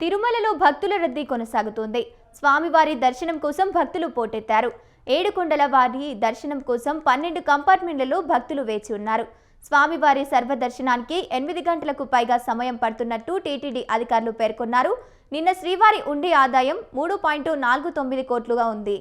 తిరుమలలో భక్తుల రద్దీ కొనసాగుతోంది. స్వామివారి దర్శనం కోసం భక్తులు పోటెత్తారు. ఏడుకొండల వారి దర్శనం కోసం 12 కంపార్ట్మెంట్లలో భక్తులు వేచి ఉన్నారు. స్వామివారి సర్వదర్శనానికి 8 గంటలకు పైగా సమయం పడుతున్నట్టు టీటీడీ అధికారులు పేర్కొన్నారు. నిన్న శ్రీవారి ఉండి ఆదాయం 3.49 కోట్లుగా ఉంది.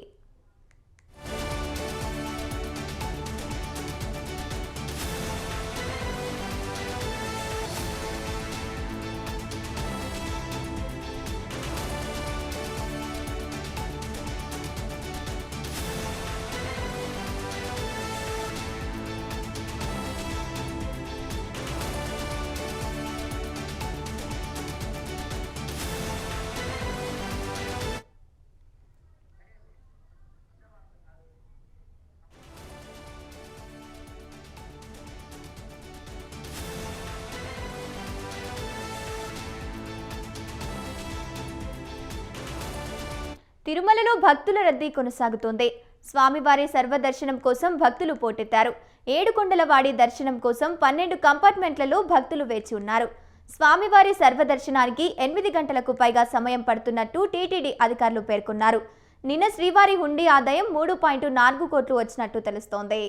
తిరుమలలో భక్తుల రద్దీ కొనసాగుతోంది. స్వామివారి సర్వదర్శనం కోసం భక్తులు పోటెత్తారు. ఏడుకొండల వాడి దర్శనం కోసం 12 కంపార్ట్మెంట్లలో భక్తులు వేచి ఉన్నారు. స్వామివారి సర్వదర్శనానికి 8 గంటలకు పైగా సమయం పడుతున్నట్టు టీటీడీ అధికారులు పేర్కొన్నారు. నిన్న శ్రీవారి హుండీ ఆదాయం 3.4 కోట్లు వచ్చినట్టు తెలుస్తోంది.